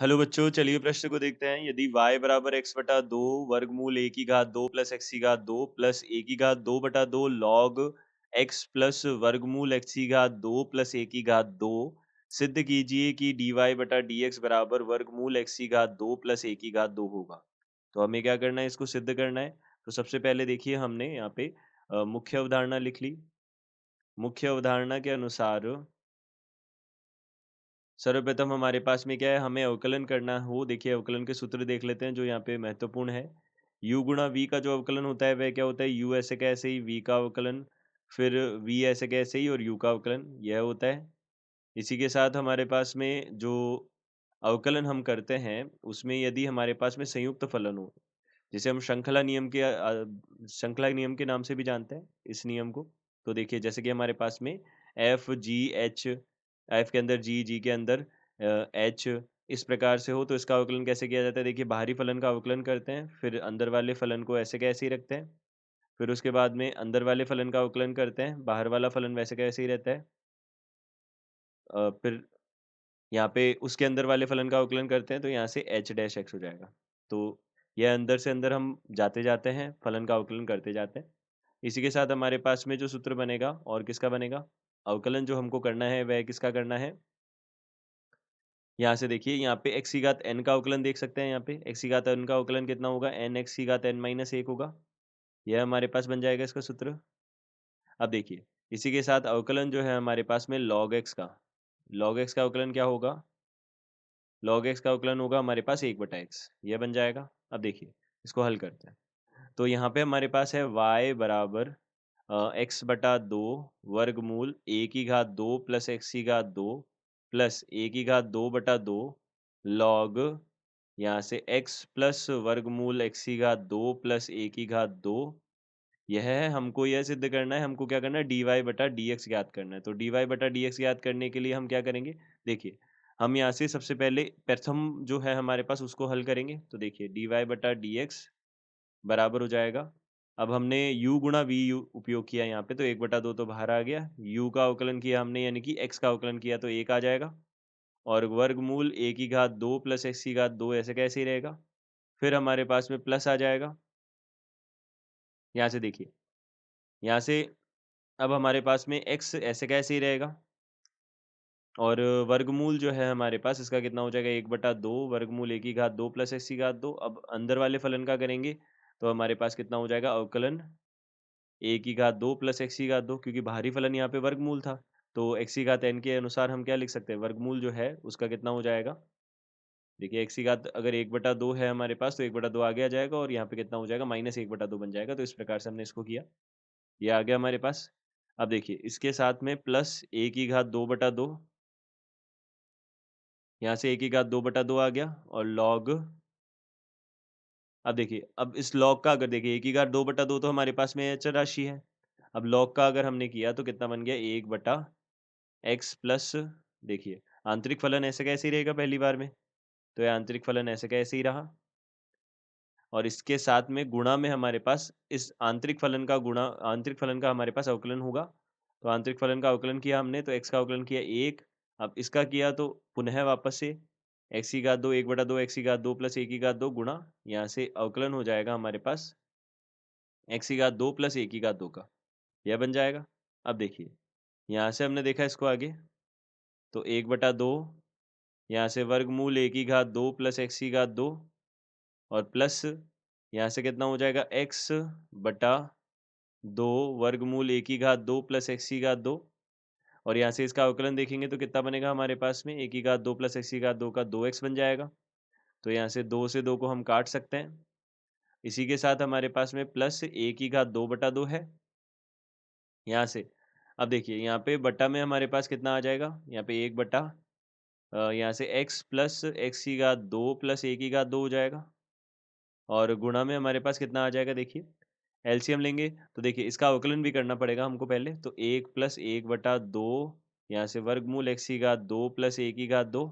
Hello बच्चों, चलिए प्रश्न को देखते हैं। यदि y बराबर x बटा दो वर्गमूल a की घात दो प्लस x की घात दो प्लस a की घात दो बटा दो लॉग x प्लस वर्गमूल x की घात दो प्लस a की घात दो, सिद्ध कीजिए कि dy बटा dx बराबर वर्गमूल x की घात दो प्लस a की घात दो होगा। तो हमें क्या करना है, इसको सिद्ध करना है। तो सबसे पहले देखिए, हमने यहाँ पे मुख्य अवधारणा लिख ली। मुख्य अवधारणा के अनुसार सर्वप्रथम हमारे पास में क्या है, हमें अवकलन करना हो। देखिए, अवकलन के सूत्र देख लेते हैं जो यहाँ पे महत्वपूर्ण है। u गुणा v का जो अवकलन होता है वह क्या होता है, u ऐसे कैसे ही, v का अवकलन, फिर v ऐसे कैसे ही और u का अवकलन, यह होता है। इसी के साथ हमारे पास में जो अवकलन हम करते हैं उसमें यदि हमारे पास में संयुक्त फलन हो, जिसे हम श्रृंखला नियम के नाम से भी जानते हैं इस नियम को। तो देखिए, जैसे कि हमारे पास में एफ जी एच, एफ के अंदर जी, जी के अंदर एच, इस प्रकार से हो तो इसका अवकलन कैसे किया जाता है। देखिए, बाहरी फलन का अवकलन करते हैं, फिर अंदर वाले फलन को ऐसे कैसे ही रखते हैं, फिर उसके बाद में अंदर वाले फलन का अवकलन करते हैं, बाहर वाला फलन वैसे कैसे ही रहता है। फिर यहाँ पे उसके अंदर वाले फलन का अवकलन करते हैं तो यहाँ से एच डैश एक्स हो जाएगा। तो यह अंदर से अंदर हम जाते जाते हैं, फलन का अवकलन करते जाते हैं। इसी के साथ हमारे पास में जो सूत्र बनेगा और किसका बनेगा, अवकलन जो हमको करना है वह किसका करना है। यहाँ से देखिए, यहाँ पे x की घात n का अवकलन देख सकते हैं। यहाँ पे x की घात n का अवकलन कितना होगा, n x की घात n माइनस एक होगा। यह हमारे पास बन जाएगा इसका सूत्र। अब देखिए, इसी के साथ अवकलन जो है हमारे पास में log x का, log x का अवकलन क्या होगा, log x का अवकलन होगा हमारे पास एक बटा एक्स, यह बन जाएगा। अब देखिए, इसको हल करते हैं। तो यहाँ पे हमारे पास है y बराबर एक्स बटा दो वर्गमूल a की घात दो प्लस एक्स की घात दो प्लस a की घात दो बटा दो लॉग, यहाँ से x प्लस वर्गमूल x की घात दो प्लस a की घात दो। यह है, हमको यह सिद्ध करना है, हमको क्या करना है, dy बटा dx ज्ञात करना है। तो dy बटा dx ज्ञात करने के लिए हम क्या करेंगे, देखिए, हम यहाँ से सबसे पहले प्रथम जो है हमारे पास उसको हल करेंगे। तो देखिए, dy बटा dx बराबर हो जाएगा, अब हमने u गुणा v उपयोग किया यहाँ पे, तो एक बटा दो तो बाहर आ गया, u का अवकलन किया हमने यानी कि x का अवकलन किया तो एक आ जाएगा, और वर्गमूल a की घात दो प्लस x की घात दो ऐसे कैसे ही रहेगा। फिर हमारे पास में प्लस आ जाएगा। यहाँ से देखिए, यहाँ से अब हमारे पास में x ऐसे कैसे ही रहेगा, और वर्गमूल जो है हमारे पास इसका कितना हो जाएगा, एक बटा दो वर्गमूल a की घात दो प्लस x की घात दो। अब अंदर वाले फलन का करेंगे तो हमारे पास कितना हो जाएगा, अवकलन a की घात दो प्लस x की घात दो, क्योंकि बाहरी फलन यहाँ पे वर्गमूल था। तो x की घात n के अनुसार हम क्या लिख सकते हैं, वर्गमूल जो है उसका कितना हो जाएगा। देखिए, x की घात अगर एक बटा दो है हमारे पास तो एक बटा दो आगे आ जाएगा, और यहाँ पे कितना हो जाएगा, माइनस एक बटा दो बन जाएगा। तो इस प्रकार से हमने इसको किया, ये आ गया हमारे पास। अब देखिए, इसके साथ में प्लस a की घात दो बटा दो, यहाँ से a की घात दो बटा दो आ गया, और लॉग, अब देखिए, अब इस लॉग का अगर देखिए a की घात दो बटा दो तो हमारे पास में अचर राशि है। अब लॉग का अगर हमने किया तो कितना बन गया, एक बटा एक्स प्लस, देखिए, आंतरिक फलन ऐसे कैसे ही रहेगा पहली बार में, तो ये आंतरिक फलन ऐसे कैसे ही रहा, और इसके साथ में गुणा में हमारे पास इस आंतरिक फलन का गुणा, आंतरिक फलन का हमारे पास अवकलन होगा। तो आंतरिक फलन का अवकलन किया हमने तो एक्स का अवकलन किया एक, अब इसका किया तो पुनः वापस से एक्स की घात दो एक बटा दो एक्स की घात दो प्लस ए की घात दो गुणा, यहाँ से अवकलन हो जाएगा हमारे पास एक्स की घात दो प्लस ए की घात दो का, यह बन जाएगा। अब देखिए, यहाँ से हमने देखा इसको आगे, तो एक बटा दो, यहाँ से वर्गमूल a की घात दो प्लस एक्स की घात दो, और प्लस यहाँ से कितना हो जाएगा, एक्स बटा दो वर्गमूल a की घात दो प्लस एक्स की घात दो, और यहाँ से इसका अवकलन देखेंगे तो कितना बनेगा हमारे पास में, a की घात दो प्लस एक्स की घात दो का दो एक्स बन जाएगा। तो यहाँ से दो से दो को हम काट सकते हैं। इसी के साथ हमारे पास में प्लस a की घात दो बटा दो है यहाँ से। अब देखिए, यहाँ पे बटा में हमारे पास कितना आ जाएगा, यहाँ पे एक बटा यहाँ से x प्लस एक्स की घात दो प्लस ए की घात दो हो जाएगा, और गुणा में हमारे पास कितना आ जाएगा, देखिए, एलसीएम लेंगे तो देखिए इसका अवकलन भी करना पड़ेगा हमको पहले, तो एक प्लस एक बटा दो, यहाँ से वर्गमूल एक्स की घात दो प्लस ए की घात दो,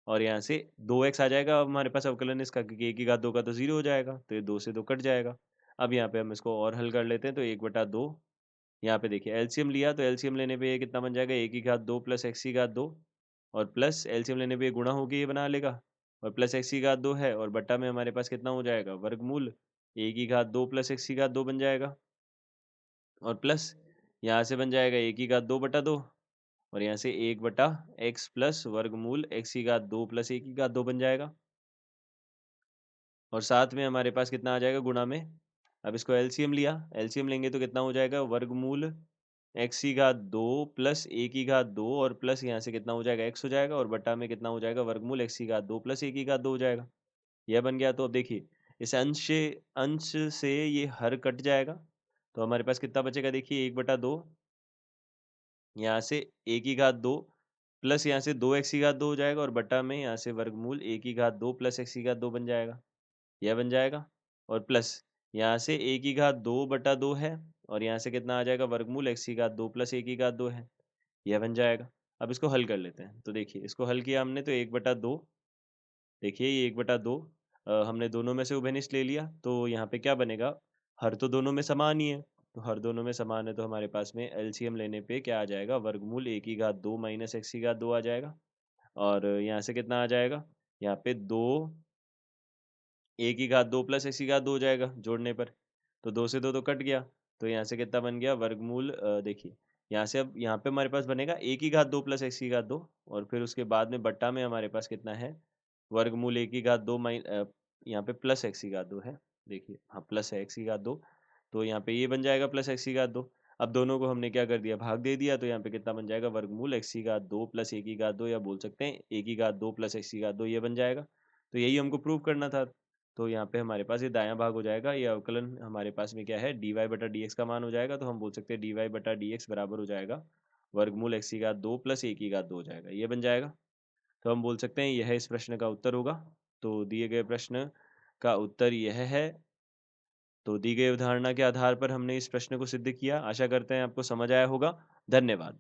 और यहाँ से दो एक्स आ जाएगा अब हमारे पास अवकलन इसका, क्योंकि ए की घात दो का तो जीरो हो जाएगा, तो ये दो से दो कट जाएगा। अब यहाँ पे हम इसको और हल कर लेते हैं, तो एक बटा दो, यहाँ पे देखिए एलसीएम लिया तो एलसीएम लेने पे ये कितना बन जाएगा, ए की घात दो प्लस एक्स की घात दो, और प्लस एलसीएम लेने पे ये गुणा होके ये बना लेगा, और प्लस एक्स की घात 2 है और बट्टा में हमारे पास कितना हो जाएगा वर्गमूल ए की घात 2 प्लस एक्स की घात 2 बन जाएगा और प्लस यहाँ से बन जाएगा ए की घात 2 बटा 2 और यहाँ से 1 बटा एक्स प्लस वर्गमूल एक्स की घात 2 प्लस ए की घात 2 बन जाएगा और साथ में हमारे पास कितना आ जाएगा गुणा में। अब इसको एलसीएम लिया, एलसीएम लेंगे तो कितना हो जाएगा वर्गमूल एक्स की घात 2 प्लस ए की घात 2 और प्लस यहाँ से कितना हो जाएगा एक्स हो जाएगा और बटा में कितना हो जाएगा वर्गमूल एक्स की घात 2 प्लस ए की घात 2 हो जाएगा। यह बन गया। तो अब देखिए इस अंश से ये हर कट जाएगा तो हमारे पास कितना बचेगा देखिए 1/2 यहाँ से ए की घात 2 प्लस यहाँ से 2 एक्स की घात 2 हो जाएगा और बटा में यहाँ से वर्गमूल ए की घात 2 प्लस एक्स की घात 2 बन जाएगा। यह बन जाएगा और प्लस यहाँ से ए की घात 2/2 है और यहाँ से कितना आ जाएगा वर्गमूल एक्स की घात 2 प्लस ए की घात 2 है। यह बन जाएगा। अब इसको हल कर लेते हैं। तो देखिए इसको हल किया हमने तो 1/2 देखिए ये 1/2 हमने दोनों में से उभयनिष्ठ ले लिया तो यहाँ पे क्या बनेगा? हर तो दोनों में समान ही है। तो हर दोनों में समान है तो हमारे पास में एलसीएम लेने पे क्या आ जाएगा? वर्गमूल ए की घात 2 माइनस एक्स की घात 2 आ जाएगा और यहाँ से कितना आ जाएगा? यहाँ पे 2 ए की घात 2 प्लस एक्स की घात 2 हो जाएगा जोड़ने पर। तो 2 से 2 तो कट गया। तो यहाँ से कितना बन गया वर्गमूल देखिए यहाँ से अब यहाँ पे हमारे पास बनेगा ए की घात 2 प्लस एक्स की घात 2 और फिर उसके बाद में बट्टा में हमारे पास कितना है वर्गमूल ए की घात 2 यहाँ पे प्लस एक्स की घात 2 है। देखिए हाँ प्लस है एक्स की घात 2 तो यहाँ पे ये बन जाएगा प्लस एक्स की घात 2। अब दोनों को हमने क्या कर दिया भाग दे दिया तो यहाँ पे कितना बन जाएगा वर्गमूल एक्स की घात 2 प्लस ए की घात 2 या बोल सकते हैं ए की घात 2 प्लस एक्स की घात 2 ये बन जाएगा। तो यही हमको प्रूव करना था। तो यहाँ पे हमारे पास ये दायां भाग हो जाएगा, ये अवकलन हमारे पास में क्या है dy बटा dx का मान हो जाएगा। तो हम बोल सकते हैं dy बटा dx बराबर हो जाएगा वर्गमूल एक्स की घात 2 प्लस ए की घात 2 हो जाएगा, ये बन जाएगा। तो हम बोल सकते हैं यह इस प्रश्न का उत्तर होगा। तो दिए गए प्रश्न का उत्तर यह है। तो दी गई उदाहरणा के आधार पर हमने इस प्रश्न को सिद्ध किया। आशा करते हैं आपको समझ आया होगा। धन्यवाद।